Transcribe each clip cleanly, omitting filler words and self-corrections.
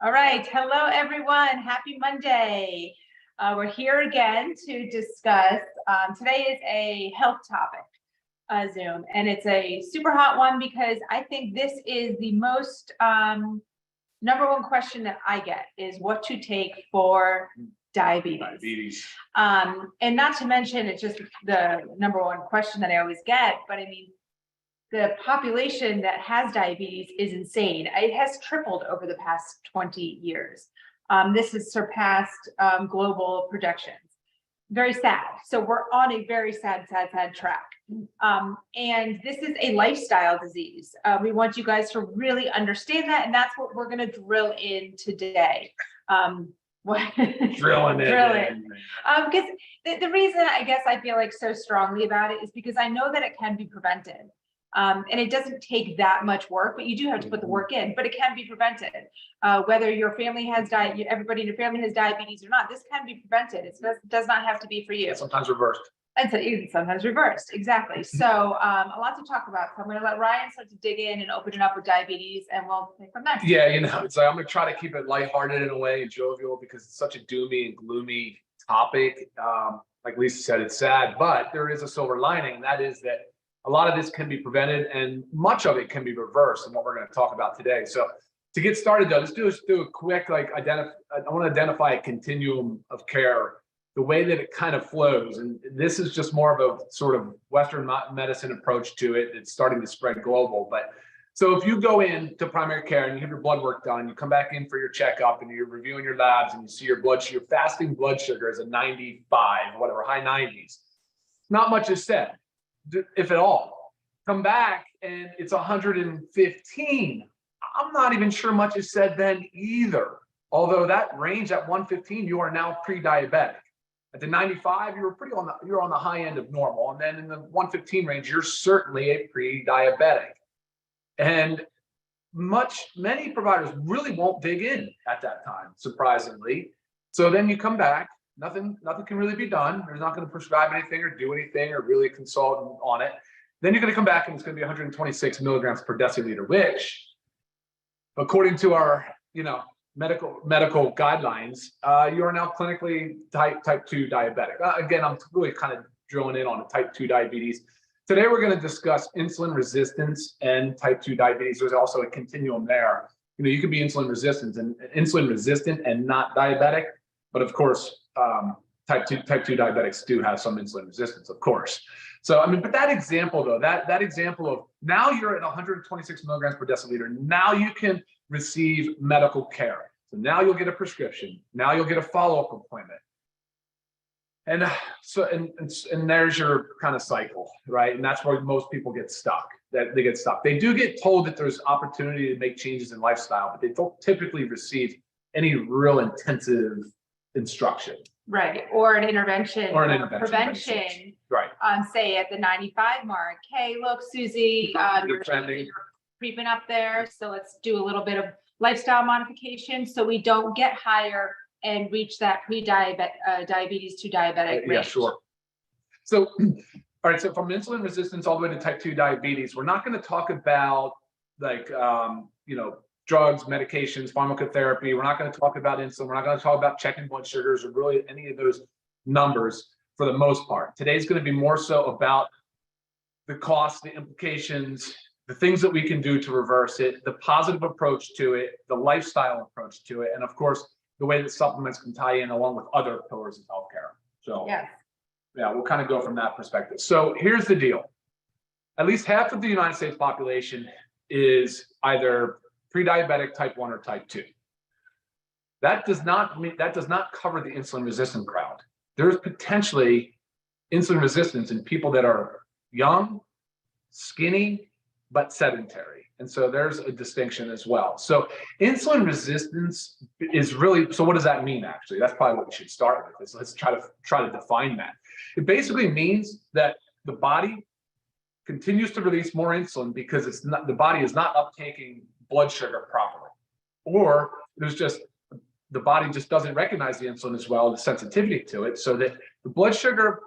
All right. Hello, everyone. Happy Monday. We're here again to discuss. Today is a health topic, Zoom, and it's a super hot one because I think this is the most number one question that I get is what to take for diabetes. And not to mention, it's just the number one question that I always get, but I mean, the population that has diabetes is insane. It has tripled over the past 20 years. This has surpassed global projections. Very sad. So we're on a very sad track. And this is a lifestyle disease. We want you guys to really understand that, and that's what we're going to drill in today. Drilling it. Because the reason I guess I feel like so strongly about it is because I know that it can be prevented. And it doesn't take that much work, but you do have to put the work in, but it can be prevented. Whether your family has everybody in your family has diabetes or not, this can be prevented. It does not have to be for you. Sometimes reversed. And so sometimes reversed, exactly. So a lot to talk about. So I'm going to let Ryan start to dig in and open it up with diabetes, and we'll take from there. Yeah, it's like I'm going to try to keep it lighthearted in a way and jovial because it's such a doomy and gloomy topic. Like Lisa said, it's sad, but there is a silver lining, and that is that a lot of this can be prevented and much of it can be reversed, and what we're going to talk about today. So to get started though, let's do a quick, I want to identify a continuum of care, the way that it kind of flows. And this is just more of a sort of Western medicine approach to it. It's starting to spread global. But so if you go into primary care and you have your blood work done, you come back in for your checkup and you're reviewing your labs and you see your fasting blood sugar is a 95, whatever, high 90s. Not much is said, if at all. Come back and it's 115. I'm not even sure much is said then either. Although that range at 115, you are now pre-diabetic. At the 95, you're on the high end of normal. And then in the 115 range, you're certainly a pre-diabetic. And many providers really won't dig in at that time, surprisingly. So then you come back, nothing can really be done. They're not going to prescribe anything or do anything or really consult on it. Then you're going to come back and it's going to be 126 milligrams per deciliter, which, according to our, medical guidelines, you are now clinically type 2 diabetic. Again, I'm really kind of drilling in on the type 2 diabetes. Today, we're going to discuss insulin resistance and type 2 diabetes. There's also a continuum there. You can be insulin resistant and not diabetic, but of course, type 2 diabetics do have some insulin resistance, of course. So, but that example though, that example of now you're at 126 milligrams per deciliter, now you can receive medical care. So now you'll get a prescription. Now you'll get a follow-up appointment. And and there's your kind of cycle, right? And that's where most people get stuck. They do get told that there's opportunity to make changes in lifestyle, but they don't typically receive any real intensive instruction. Right, or an intervention, prevention. Right. Say at the 95 mark, hey, look, Susie, you're creeping up there, so let's do a little bit of lifestyle modification so we don't get higher and reach that diabetes to diabetic range. Yeah, sure. So, all right, so from insulin resistance all the way to type 2 diabetes, we're not going to talk about drugs, medications, pharmacotherapy. We're not going to talk about insulin. We're not going to talk about checking blood sugars or really any of those numbers for the most part. Today's going to be more so about the costs, the implications, the things that we can do to reverse it, the positive approach to it, the lifestyle approach to it, and of course, the way that supplements can tie in along with other pillars of healthcare. So yeah, we'll kind of go from that perspective. So here's the deal. At least half of the United States population is either pre-diabetic type 1 or type 2. That does not cover the insulin resistant crowd. There's potentially insulin resistance in people that are young, skinny, but sedentary. And so there's a distinction as well. So insulin resistance is really, so what does that mean actually? That's probably what we should start with. Let's try to define that. It basically means that the body continues to release more insulin because the body is not uptaking blood sugar properly, or the body just doesn't recognize the insulin as well, the sensitivity to it, so that the blood sugar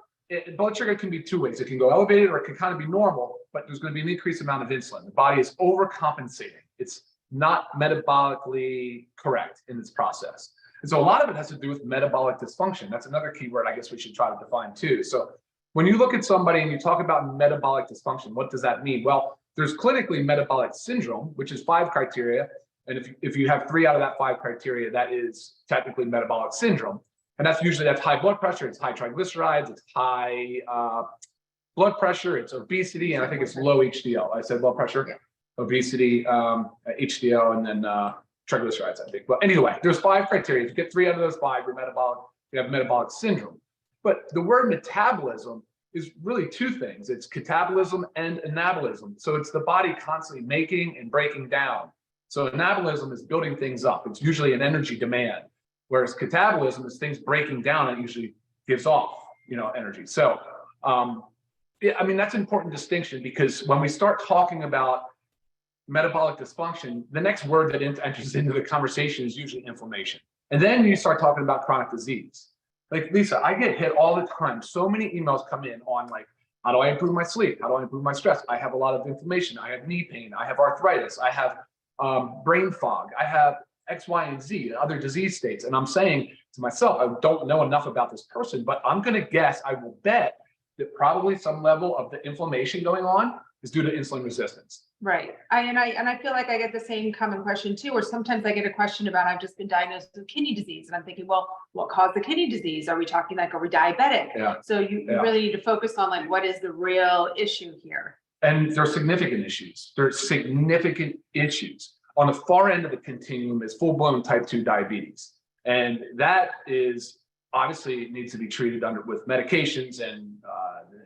can be two ways. It can go elevated or it can kind of be normal, but there's going to be an increased amount of insulin. The body is overcompensating. It's not metabolically correct in this process. And so a lot of it has to do with metabolic dysfunction. That's another keyword I guess we should try to define too. So when you look at somebody and you talk about metabolic dysfunction, what does that mean? Well, there's clinically metabolic syndrome, which is 5 criteria. And if you have 3 out of that 5 criteria, that is technically metabolic syndrome. And that's high blood pressure, it's high triglycerides, it's high blood pressure, it's obesity, and I think it's low HDL. I said blood pressure, obesity, HDL, and then triglycerides, I think. But anyway, there's 5 criteria. If you get 3 out of those 5, you're metabolic, you have metabolic syndrome. But the word metabolism is really 2 things. It's catabolism and anabolism. So it's the body constantly making and breaking down. So anabolism is building things up. It's usually an energy demand, whereas catabolism is things breaking down and usually gives off, energy. So, yeah, I mean, that's an important distinction, because when we start talking about metabolic dysfunction, the next word that enters into the conversation is usually inflammation. And then you start talking about chronic disease. Like, Lisa, I get hit all the time. So many emails come in on like, how do I improve my sleep? How do I improve my stress? I have a lot of inflammation. I have knee pain. I have arthritis. I have brain fog. I have X, Y, and Z, other disease states. And I'm saying to myself, I don't know enough about this person, but I'm going to guess, I will bet that probably some level of the inflammation going on is due to insulin resistance. Right. I feel like I get the same common question too, or sometimes I get a question about, I've just been diagnosed with kidney disease. And I'm thinking, well, what caused the kidney disease? Are we talking like, are we diabetic? Yeah. So you really need to focus on like, what is the real issue here? And there are significant issues. There are significant issues. On the far end of the continuum is full-blown type 2 diabetes. And that is obviously needs to be treated with medications and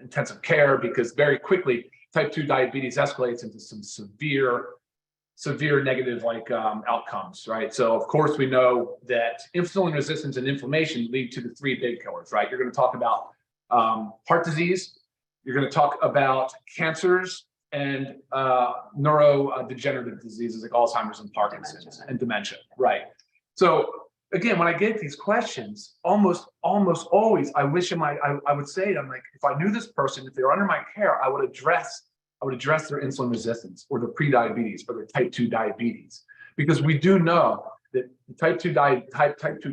intensive care, because very quickly type 2 diabetes escalates into some severe negative outcomes, right? So of course we know that insulin resistance and inflammation lead to the 3 big killers, right? You're going to talk about heart disease, you're going to talk about cancers, and neurodegenerative diseases like Alzheimer's and Parkinson's and dementia, right? So again, when I get these questions, almost always, I would say, I'm like, if I knew this person, if they're under my care, I would address their insulin resistance or their pre-diabetes or their type 2 diabetes, because we do know that type 2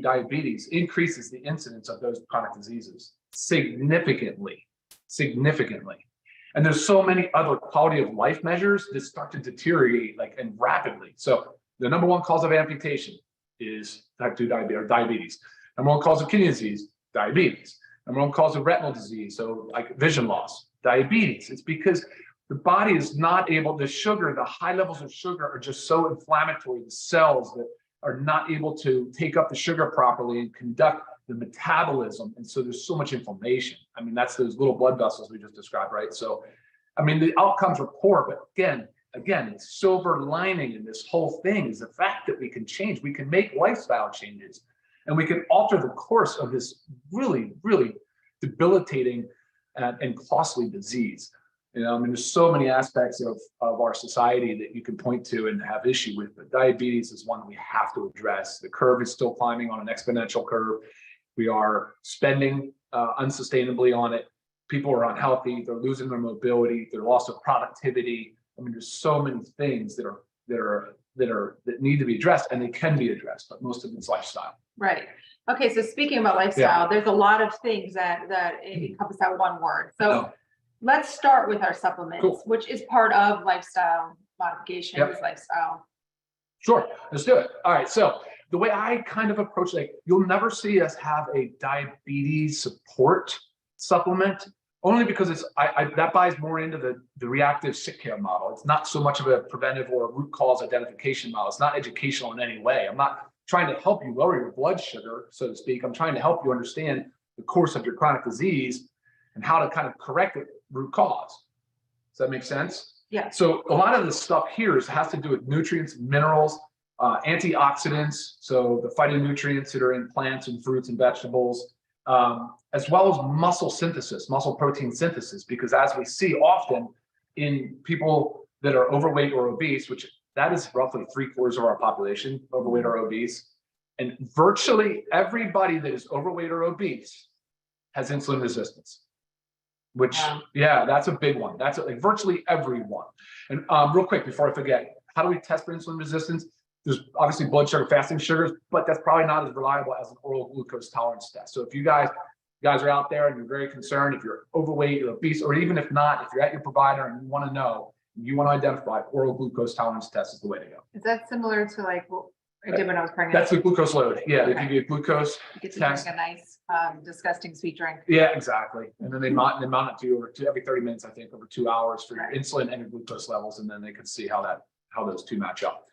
diabetes increases the incidence of those chronic diseases significantly. And there's so many other quality of life measures that start to deteriorate and rapidly. So the number 1 cause of amputation is type 2 diabetes. Number 1 cause of kidney disease, diabetes. Number 1 cause of retinal disease, so like vision loss, diabetes. It's because the body is not able, the high levels of sugar are just so inflammatory. The cells that are not able to take up the sugar properly and conduct the metabolism. And so there's so much inflammation. I mean, that's those little blood vessels we just described, right? So, I mean, the outcomes are poor, but again, the silver lining in this whole thing is the fact that we can change. We can make lifestyle changes, and we can alter the course of this really, really debilitating and costly disease. I mean, there's so many aspects of our society that you can point to and have issue with, but diabetes is one we have to address. The curve is still climbing on an exponential curve. We are spending unsustainably on it. People are unhealthy. They're losing their mobility, their loss of productivity. I mean, there's so many things that need to be addressed, and they can be addressed, but most of it's lifestyle. Right. Okay. So speaking about lifestyle, there's a lot of things that encompass that one word. So let's start with our supplements, which is part of lifestyle modifications, lifestyle. Sure. Let's do it. All right. So the way I kind of approach you'll never see us have a diabetes support supplement, only because that buys more into the reactive sick care model. It's not so much of a preventive or a root cause identification model. It's not educational in any way. I'm not trying to help you lower your blood sugar, so to speak. I'm trying to help you understand the course of your chronic disease and how to kind of correct the root cause. Does that make sense? Yeah. So a lot of the stuff here has to do with nutrients, minerals, antioxidants, so the phytonutrients that are in plants and fruits and vegetables, as well as muscle protein synthesis, because as we see often in people that are overweight or obese, which that is roughly 3/4 of our population, overweight or obese, and virtually everybody that is overweight or obese has insulin resistance, which, that's a big one. That's virtually everyone. And real quick, before I forget, how do we test for insulin resistance? There's obviously blood sugar fasting sugars, but that's probably not as reliable as an oral glucose tolerance test. So if you guys are out there and you're very concerned, if you're overweight, you're obese, or even if not, if you're at your provider and you want to know, you want to identify, oral glucose tolerance test is the way to go. Is that similar to like what I did when I was pregnant? That's the glucose load. Yeah, Okay. they give you a glucose You get to test. drink a nice, disgusting sweet drink. Yeah, exactly. And then they mount it to you every 30 minutes, I think, over 2 hours for your Right. insulin and your glucose levels, and then they can see how those two match up.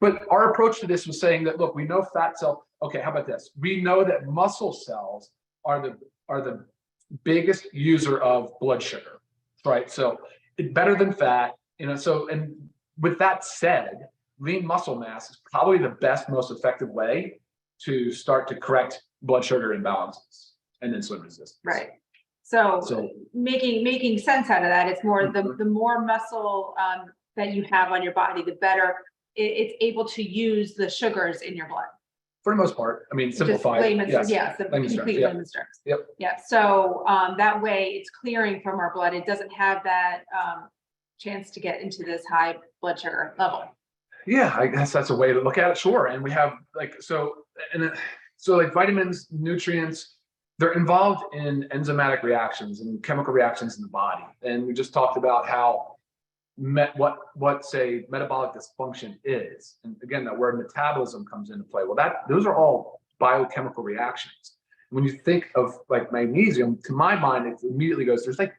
But our approach to this was saying that, look, we know fat cell. Okay, how about this? We know that muscle cells are the biggest user of blood sugar, right? So it's better than fat, So, and with that said, lean muscle mass is probably the best, most effective way to start to correct blood sugar imbalances and insulin resistance. Right. So making sense out of that, it's more the more muscle that you have on your body, the better it's able to use the sugars in your blood. For the most part, I mean, simplified. Yes, the layman's terms, complete yeah. layman's terms. Yep. Yeah. So that way it's clearing from our blood. It doesn't have that chance to get into this high blood sugar level. Yeah, I guess that's a way to look at it. Sure. And we have so like vitamins, nutrients, they're involved in enzymatic reactions and chemical reactions in the body. And we just talked about how what say metabolic dysfunction is. And again, that word metabolism comes into play. Well, those are all biochemical reactions. When you think of like magnesium, to my mind, it immediately goes, there's like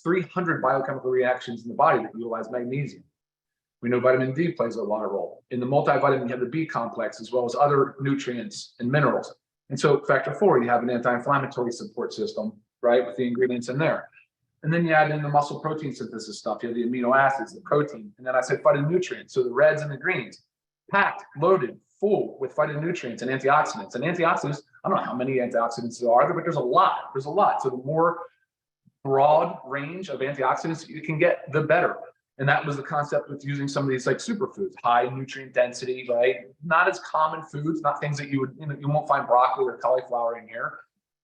300 biochemical reactions in the body that utilize magnesium. We know vitamin D plays a lot of role. In the multivitamin, you have the B complex as well as other nutrients and minerals. And so factor 4, you have an anti-inflammatory support system, right, with the ingredients in there. And then you add in the muscle protein synthesis stuff. You have the amino acids, the protein. And then I said phytonutrients. So the reds and the greens, packed, loaded, full with phytonutrients and antioxidants. And antioxidants, I don't know how many antioxidants there are, but there's a lot. There's a lot. So the more broad range of antioxidants you can get, the better. And that was the concept with using some of these like superfoods, high nutrient density, right? Not as common foods, not things that you won't find broccoli or cauliflower in here.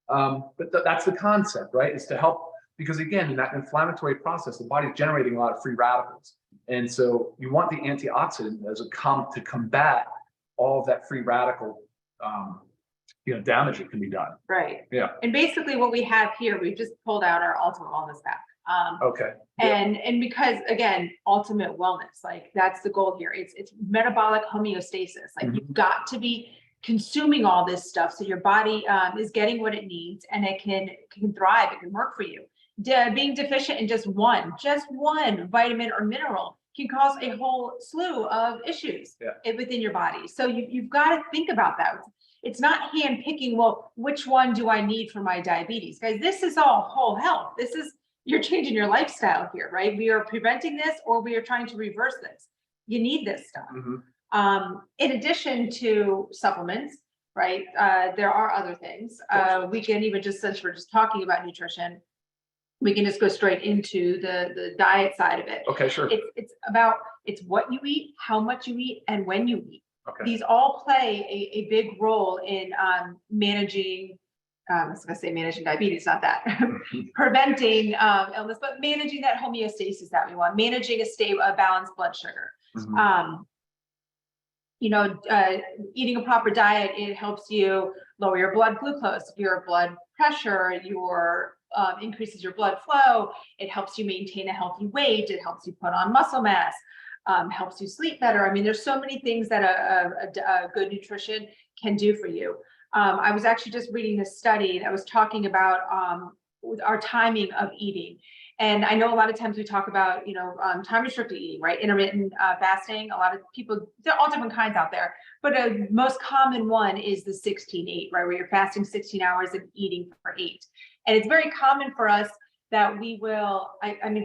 But that's the concept, right? Is to help, because again, in that inflammatory process, the body's generating a lot of free radicals. And so you want the antioxidant as to combat all of that free radical damage that can be done. Right. Yeah. And basically what we have here, we've just pulled out our ultimate wellness pack. Okay. And because again, ultimate wellness, like that's the goal here. It's metabolic homeostasis. Like you've got to be consuming all this stuff so your body is getting what it needs and it can thrive, it can work for you. Being deficient in just one vitamin or mineral can cause a whole slew of issues within your body. So you've got to think about that. It's not hand picking, well, which one do I need for my diabetes? Guys, this is all whole health. You're changing your lifestyle here, right? We are preventing this or we are trying to reverse this. You need this stuff. In addition to supplements, right? There are other things. We can even since we're just talking about nutrition, we can just go straight into the diet side of it. Okay, sure. It's what you eat, how much you eat, and when you eat. Okay. These all play a big role in managing. I was going to say managing diabetes, not that. Preventing illness, but managing that homeostasis that we want, managing a balanced blood sugar. Eating a proper diet, it helps you lower your blood glucose, your blood pressure, increases your blood flow. It helps you maintain a healthy weight. It helps you put on muscle mass, helps you sleep better. I mean, there's so many things that a good nutrition can do for you. I was actually just reading this study that was talking about our timing of eating. And I know a lot of times we talk about, time restricted eating, right? Intermittent fasting. A lot of people, there are all different kinds out there, but a most common one is the 16-8, right? Where you're fasting 16 hours and eating for 8. And it's very common for us that we will,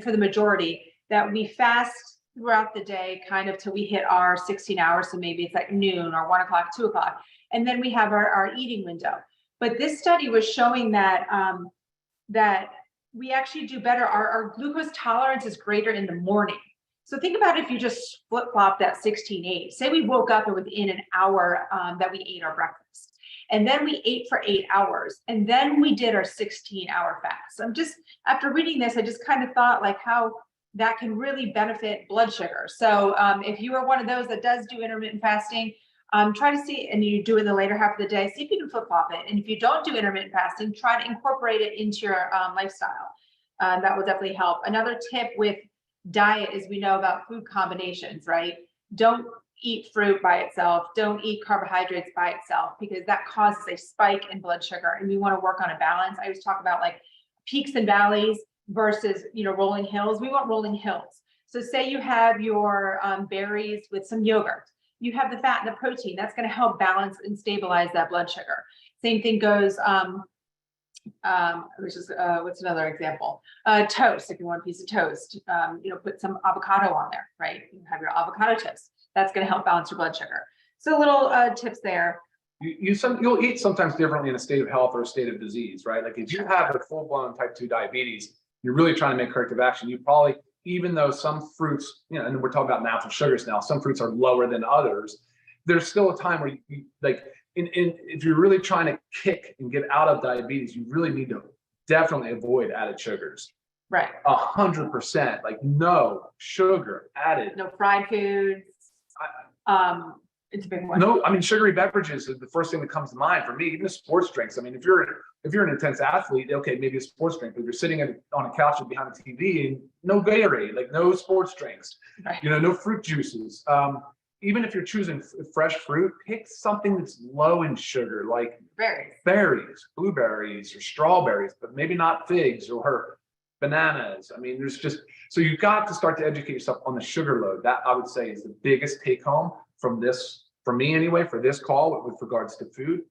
for the majority, that we fast throughout the day kind of till we hit our 16 hours. So maybe it's like noon or 1 o'clock, 2 o'clock. And then we have our eating window. But this study was showing that that we actually do better. Our glucose tolerance is greater in the morning. So think about if you just flip-flop that 16-8. Say we woke up and within an hour that we ate our breakfast. And then we ate for 8 hours. And then we did our 16-hour fast. After reading this, I just kind of thought like how that can really benefit blood sugar. So if you are one of those that does do intermittent fasting, try to see, and you do it in the later half of the day, see if you can flip-flop it. And if you don't do intermittent fasting, try to incorporate it into your lifestyle. That will definitely help. Another tip with diet is we know about food combinations, right? Don't eat fruit by itself. Don't eat carbohydrates by itself, because that causes a spike in blood sugar. And we want to work on a balance. I always talk about like peaks and valleys versus, rolling hills. We want rolling hills. So say you have your berries with some yogurt. You have the fat and the protein. That's going to help balance and stabilize that blood sugar. Same thing goes, what's another example? Toast. If you want a piece of toast, put some avocado on there, right? You have your avocado toast. That's going to help balance your blood sugar. So little tips there. You'll eat sometimes differently in a state of health or a state of disease, right? Like if you have a full-blown type 2 diabetes, you're really trying to make corrective action. You probably, even though some fruits, and we're talking about natural sugars now, some fruits are lower than others. There's still a time where you like, if you're really trying to kick and get out of diabetes, you really need to definitely avoid added sugars. Right. 100%. Like no sugar added. No fried foods. It's a big one. No, I mean, sugary beverages is the first thing that comes to mind for me. Even the sports drinks. I mean, if you're an intense athlete, okay, maybe a sports drink. But if you're sitting on a couch or behind a TV, and no Gatorade, like no sports drinks, right. No fruit juices. Even if you're choosing fresh fruit, pick something that's low in sugar, like berries, blueberries, or strawberries, but maybe not figs or bananas. I mean, so you've got to start to educate yourself on the sugar load. That I would say is the biggest take home from this, for me anyway, for this call with regards to food.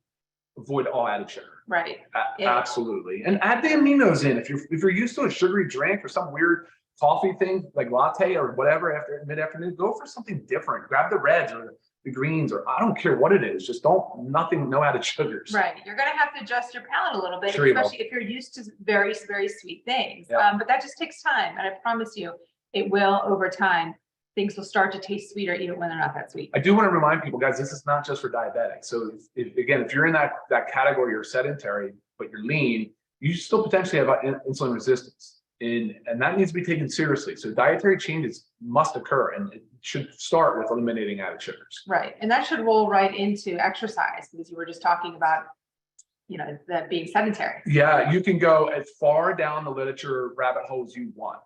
Avoid all added sugar. Right. Absolutely. And add the aminos in. If you're used to a sugary drink or some weird coffee thing like latte or whatever after mid-afternoon, go for something different. Grab the reds or the greens, or I don't care what it is. Just no added sugars. Right. You're going to have to adjust your palate a little bit, Sure, especially if you're used to very, very sweet things. Yeah. But that just takes time. And I promise you, it will over time. Things will start to taste sweeter even when they're not that sweet. I do want to remind people, guys, this is not just for diabetics. So if you're in that category, you're sedentary, but you're lean, you still potentially have insulin resistance. And that needs to be taken seriously. So dietary changes must occur, and it should start with eliminating added sugars. Right. And that should roll right into exercise, because you were just talking about, that being sedentary. Yeah, you can go as far down the literature rabbit hole as you want.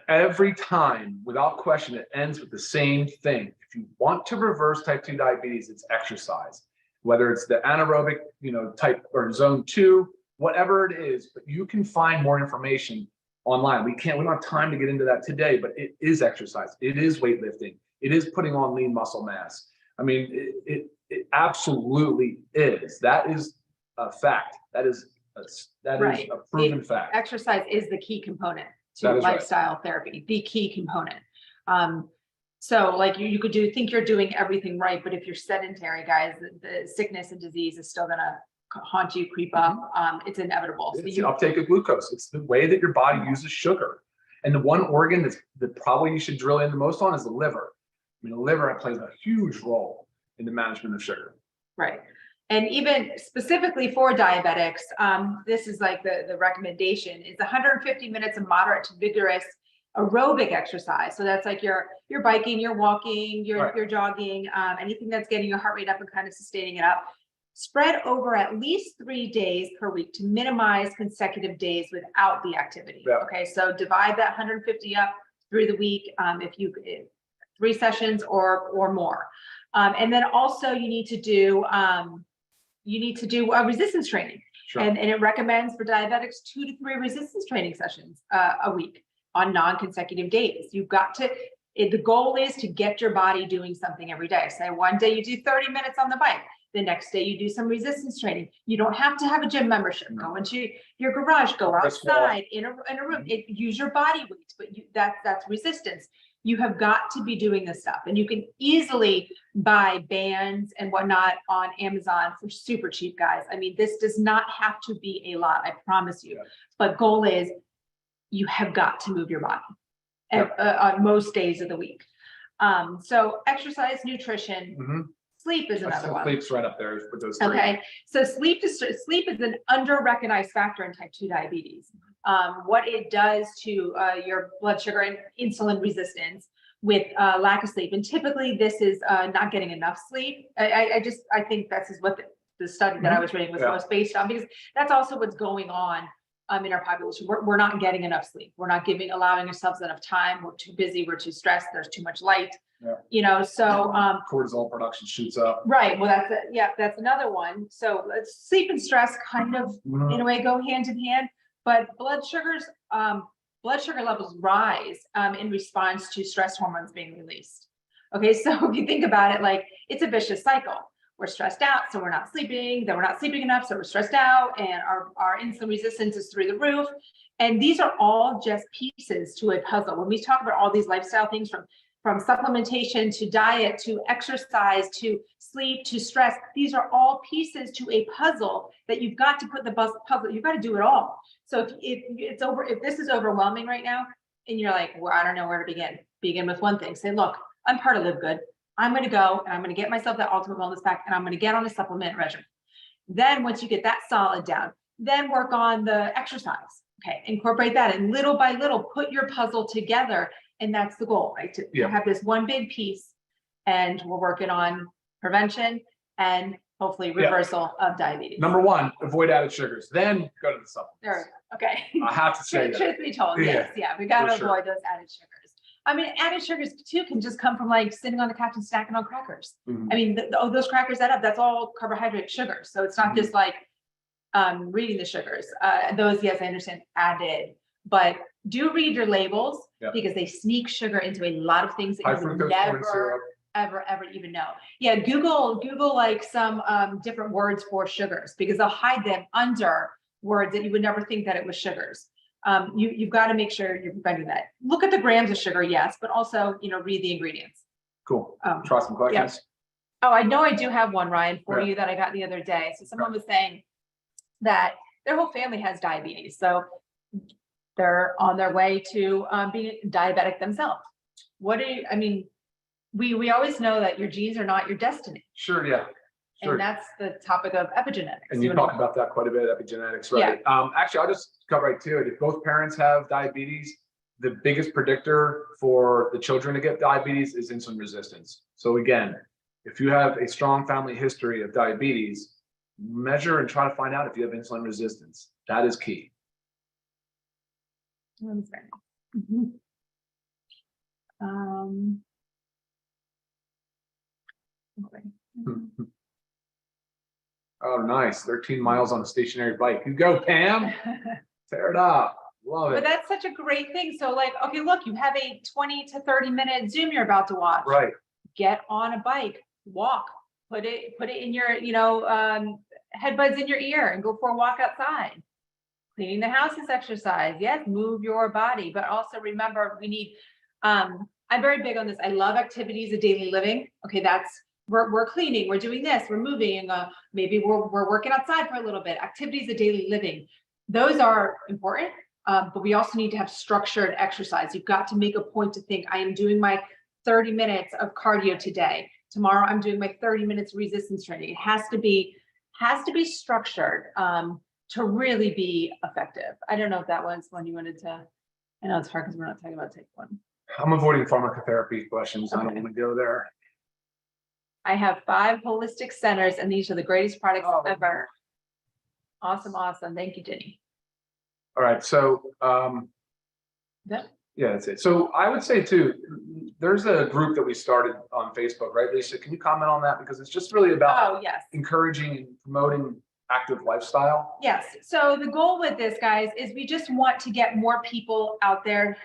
Every time, without question, it ends with the same thing. If you want to reverse type 2 diabetes, it's exercise. Whether it's the anaerobic, type or zone 2, whatever it is, but you can find more information online. We don't have time to get into that today, but it is exercise. It is weightlifting. It is putting on lean muscle mass. I mean, it absolutely is. That is a fact. That is a proven fact. Exercise is the key component to lifestyle therapy, the key component. So like you could think you're doing everything right, but if you're sedentary, guys, the sickness and disease is still gonna haunt you, creep up. It's inevitable. It's the uptake of glucose. It's the way that your body uses sugar. And the one organ that probably you should drill in the most on is the liver. I mean, the liver plays a huge role in the management of sugar. Right. And even specifically for diabetics, this is like the recommendation is 150 minutes of moderate to vigorous aerobic exercise. So that's like your biking, your walking, your jogging, anything that's getting your heart rate up and kind of sustaining it up. Spread over at least 3 days per week to minimize consecutive days without the activity. Yeah. Okay, so divide that 150 up through the week, if 3 sessions or more. And then also you need to do resistance training. Sure. And it recommends for diabetics 2 to 3 resistance training sessions a week on non-consecutive days. The goal is to get your body doing something every day. Say one day you do 30 minutes on the bike. The next day you do some resistance training. You don't have to have a gym membership. Go into your garage, go outside in a room, use your body weight, but that's resistance. You have got to be doing this stuff, and you can easily buy bands and whatnot on Amazon for super cheap, guys. I mean, this does not have to be a lot, I promise you. But goal is you have got to move your body on most days of the week. So exercise, nutrition, sleep is another one. Sleep's right up there with those 3. Okay, so sleep is an under-recognized factor in type 2 diabetes. what it does to your blood sugar and insulin resistance with lack of sleep. And typically this is not getting enough sleep. I think this is what the study that I was reading was most based on, because that's also what's going on in our population. We're not getting enough sleep. We're not allowing ourselves enough time. We're too busy. We're too stressed. There's too much light. You know, so cortisol production shoots up. Right. Well, that's another one. So sleep and stress kind of in a way go hand in hand, but blood sugar levels rise in response to stress hormones being released. Okay, so if you think about it, like it's a vicious cycle. We're stressed out, so we're not sleeping, then we're not sleeping enough, so we're stressed out, and our insulin resistance is through the roof. And these are all just pieces to a puzzle. When we talk about all these lifestyle things, from supplementation to diet to exercise to sleep to stress, these are all pieces to a puzzle that you've got to put the puzzle, you've got to do it all. So if this is overwhelming right now and you're like, well, I don't know where to begin with one thing. Say, look, I'm part of LiveGood. I'm going to go and I'm going to get myself that ultimate wellness pack, and I'm going to get on a supplement regimen. Then once you get that solid down, then work on the exercise. Okay, incorporate that, and little by little put your puzzle together. And that's the goal, right? To have this one big piece, and we're working on prevention and hopefully reversal of diabetes. Number one, avoid added sugars. Then go to the supplements. There, okay. I have to say Truth be told, yes, we got to avoid those added sugars. I mean, added sugars too can just come from like sitting on the couch and snacking on crackers. I mean, those crackers add up. That's all carbohydrate sugars. So it's not just like reading the sugars. Those, yes, I understand, added, but do read your labels because they sneak sugar into a lot of things that you would never, ever even know. Yeah, Google like some different words for sugars, because they'll hide them under words that you would never think that it was sugars. You've got to make sure you're preventing that. Look at the grams of sugar, yes, but also, read the ingredients. Cool. Try some questions. Oh, I know I do have one, Ryan, for you that I got the other day. So someone was saying that their whole family has diabetes. So they're on their way to being diabetic themselves. We always know that your genes are not your destiny. Sure, yeah. Sure. And that's the topic of epigenetics. And you talk about that quite a bit, epigenetics, right? Actually, I'll just cut right to it. If both parents have diabetes, the biggest predictor for the children to get diabetes is insulin resistance. So again, if you have a strong family history of diabetes, measure and try to find out if you have insulin resistance. That is key. Oh, nice. 13 miles on a stationary bike. You go, Pam. Tear it up. Love it. But that's such a great thing. So like, okay, look, you have a 20 to 30 minute Zoom you're about to watch. Right. Get on a bike, walk, put it in your, headbuds in your ear and go for a walk outside. Cleaning the house is exercise. Yes, move your body, but also remember we need, I'm very big on this. I love activities of daily living. Okay, we're cleaning, we're doing this, we're moving, maybe we're working outside for a little bit. Activities of daily living, those are important, but we also need to have structured exercise. You've got to make a point to think, I am doing my 30 minutes of cardio today. Tomorrow I'm doing my 30 minutes resistance training. It has to be structured to really be effective. I don't know if that was one you wanted to, I know it's hard because we're not talking about type 1. I'm avoiding pharmacotherapy questions. Okay. I don't want to go there. I have 5 holistic centers, and these are the greatest products ever. Awesome. Thank you, Jenny. All right. So, yeah, that's it. So I would say too, there's a group that we started on Facebook, right, Lisa? Can you comment on that? Because it's just really about encouraging and promoting active lifestyle. Yes. So the goal with this, guys, is we just want to get more people out there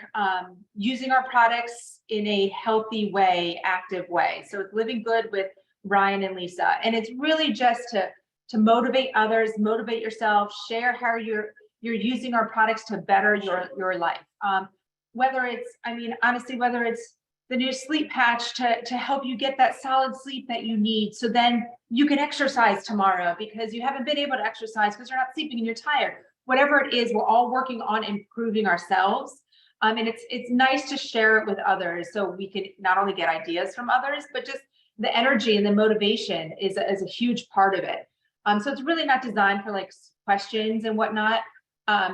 using our products in a healthy way, active way. So it's Living Good with Ryan and Lisa. And it's really just to motivate others, motivate yourself, share how you're using our products to better your life. Whether it's, honestly, whether it's the new sleep patch to help you get that solid sleep that you need, so then you can exercise tomorrow because you haven't been able to exercise because you're not sleeping and you're tired. Whatever it is, we're all working on improving ourselves. And it's nice to share it with others so we can not only get ideas from others, but just the energy and the motivation is a huge part of it. So it's really not designed for like questions and whatnot.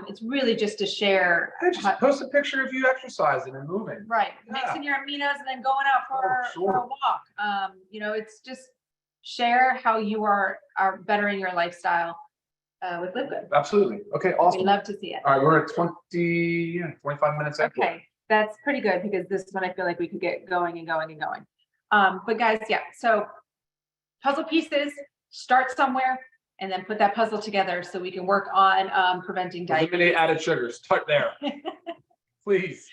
It's really just to share. Hey, just post a picture of you exercising and moving. Right, Yeah. mixing your aminos and then going out for sure. a walk. You know, it's just share how you are bettering your lifestyle with LiveGood. Absolutely. Okay, We'd awesome. love to see it. All right, we're at 25 minutes in. Okay, that's pretty good because this one I feel like we could get going and going and going. But guys, yeah, so puzzle pieces, start somewhere and then put that puzzle together so we can work on preventing diabetes. Eliminate added sugars. Start there. Please.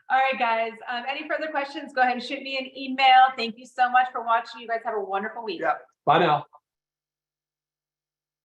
All right, guys. Any further questions, go ahead and shoot me an email. Thank you so much for watching. You guys have a wonderful week. Yeah. Bye now.